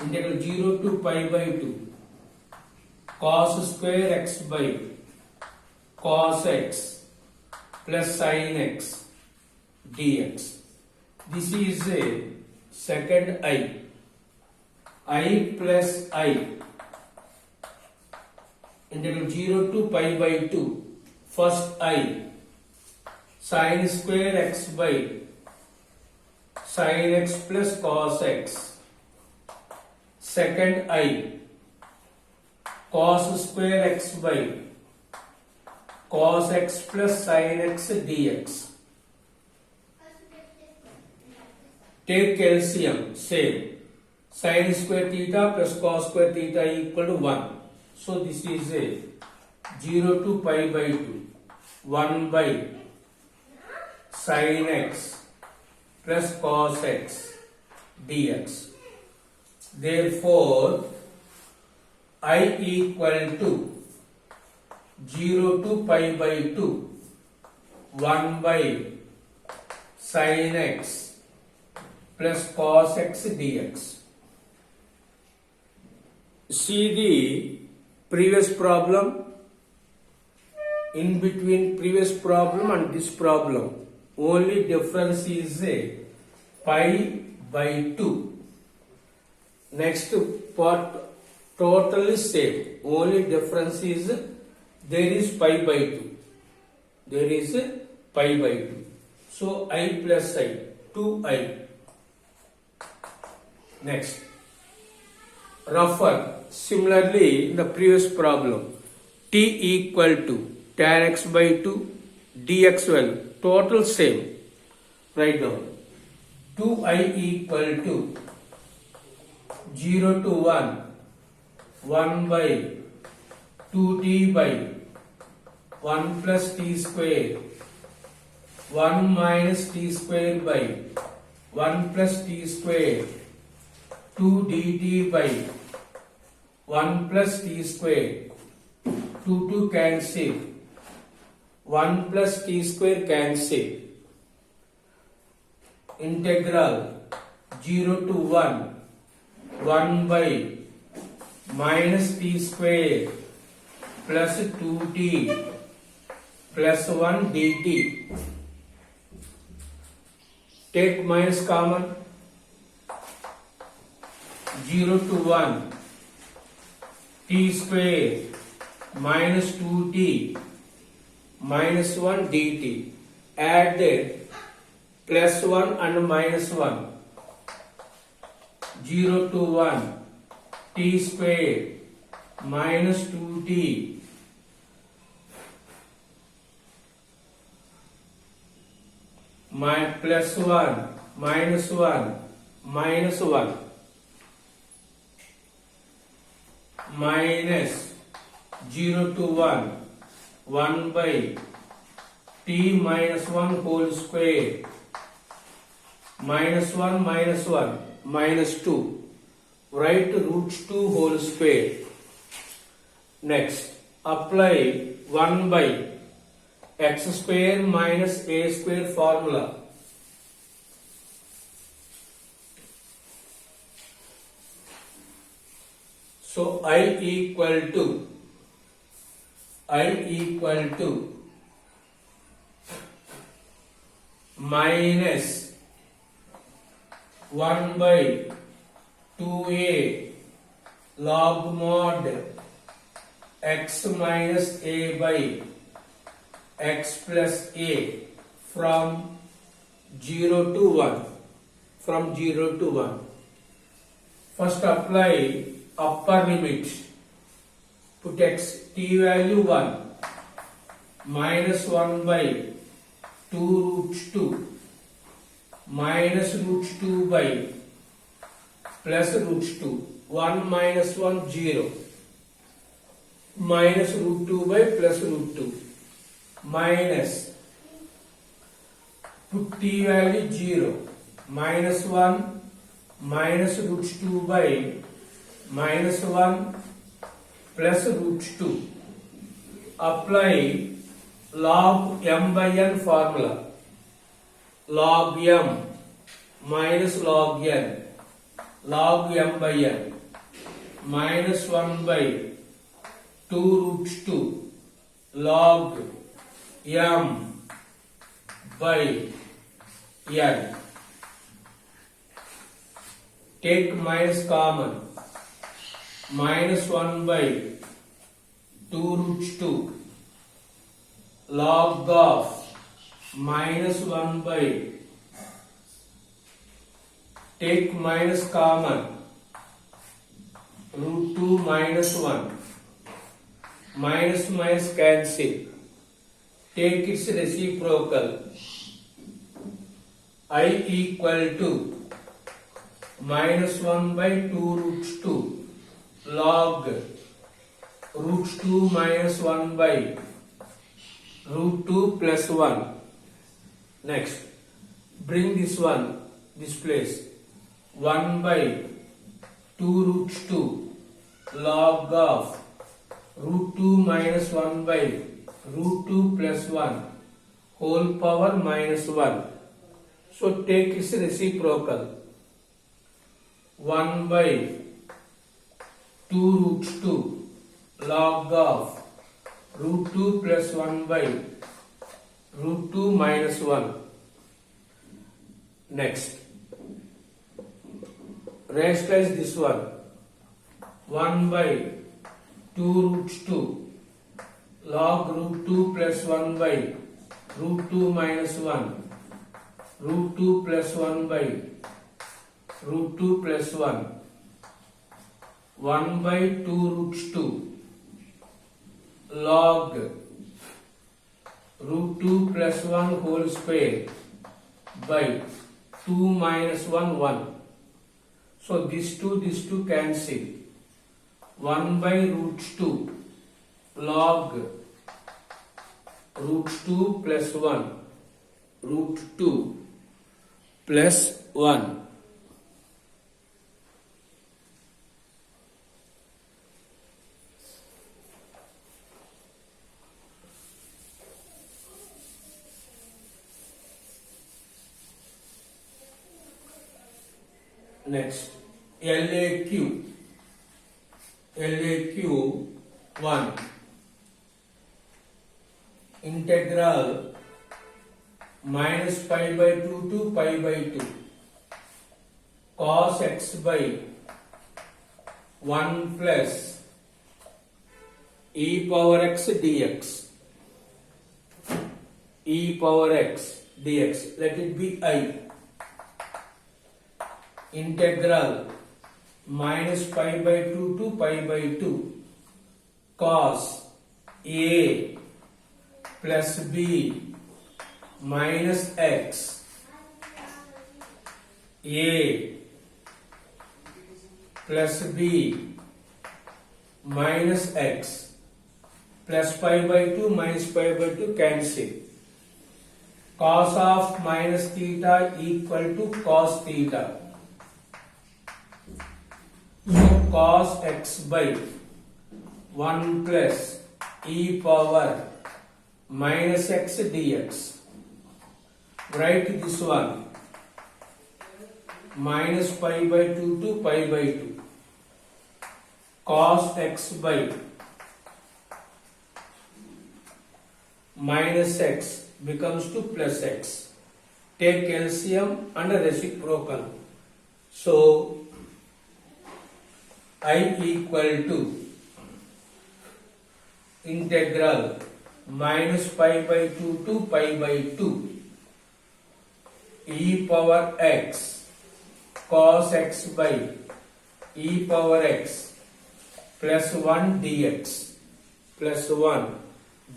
integral 0 to pi by 2 cos square x by cos x plus sin x dx. This is a second I plus I integral 0 to pi by 2 first I sin square x by sin x plus cos x, second I cos square x by cos x plus sin x dx. Take LCM, same. Sin square theta plus cos square theta equal to 1. So this is a 0 to pi by 2. 1 by sin x plus cos x dx. Therefore, I equal to 0 to pi by 2. 1 by sin x plus cos x dx. See the previous problem. In between previous problem and this problem, only difference is a pi by 2. Next part totally same. Only difference is there is pi by 2. There is pi by 2. So I plus I, 2I. Next, refer similarly in the previous problem, t equal to tan x by 2 dx value total same. Write down 2I equal to 0 to 1 by 2t by 1 plus t square 1 minus t square by 1 plus t square 2 dt by 1 plus t square 2 cancel 1 plus t square cancel integral 0 to 1 by minus t square plus 2t plus 1 dt. Take minus common. 0 to 1 t square minus 2t minus 1 dt. Add plus 1 and minus 1. 0 to 1 t square minus 2t plus 1 minus 1 minus 1 minus 0 to 1 by t minus 1 whole square minus 1 minus 2. Write root 2 whole square. Next, apply 1 by x square minus a square formula. So I equal to minus 1 by 2a log mod x minus a by x plus a from 0 to 1. From 0 to 1. First apply upper limit. Put x t value 1 minus 1 by 2 root 2 minus root 2 by plus root 2. 1 minus 1 0 minus root 2 by plus root 2 minus put t value 0 minus 1 minus root 2 by minus 1 plus root 2. Apply log m by n formula. Log m minus log n log m by n minus 1 by 2 root 2 log m by n. Take minus common, minus 1 by 2 root 2 log of minus 1 by, take minus common, root 2 minus 1, minus minus cancel, take its reciprocal, I equal to minus 1 by 2 root 2 log root 2 minus 1 by root 2 plus 1. Next, bring this one, this place, 1 by 2 root 2 log of root 2 minus 1 by root 2 plus 1 whole power minus 1. So take its reciprocal, 1 by 2 root 2 log of root 2 plus 1 by root 2 minus 1. Next, rationalize this one, 1 by 2 root 2 log root 2 plus 1 by root 2 minus 1 root 2 plus 1 by root 2 plus 1, 1 by 2 root 2 log root 2 plus 1 whole square by 2 minus 1 1. So this 2 cancel, 1 by root 2 log root 2 plus 1 root 2 plus 1. Next, LAQ 1 integral minus pi by 2 to pi by 2 cos x by 1 plus e power x dx, e power x dx, let it be I, integral minus pi by 2 to pi by 2 cos a plus b minus x, a plus b minus x, plus pi by 2 minus pi by 2 cancel, cos of minus theta equal to cos theta. So cos x by 1 plus e power minus x dx. Write this one, minus pi by 2 to pi by 2 cos x by minus x becomes to plus x. Take LCM and reciprocal. So I equal to integral minus pi by 2 to pi by 2 e power x cos x by e power x plus 1 dx, plus 1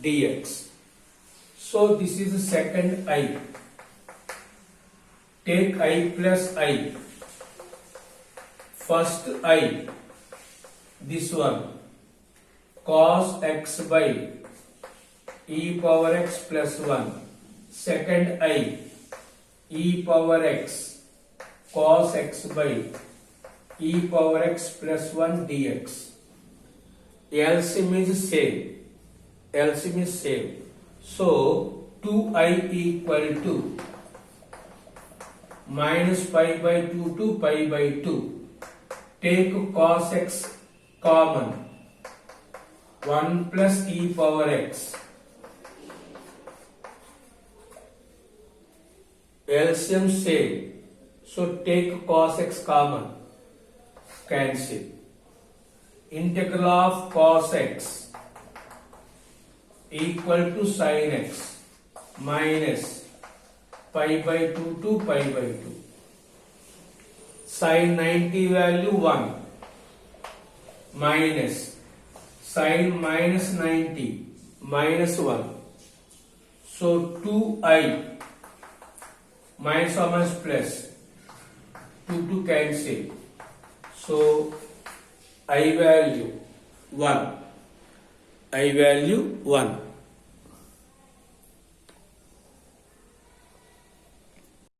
dx. So this is the second I. Take I plus I. First I, this one, cos x by e power x plus 1. Second I, e power x cos x by e power x plus 1 dx. LCM is same. LCM is same. So 2I equal to minus pi by 2 to pi by 2 take cos x common, 1 plus e power x. LCM same, so take cos x common, cancel. Integral of cos x equal to sin x minus pi by 2 to pi by 2. Sin 90 value 1 minus sin minus 90 minus 1. So 2i minus or minus plus 2 to cancel. So I value 1.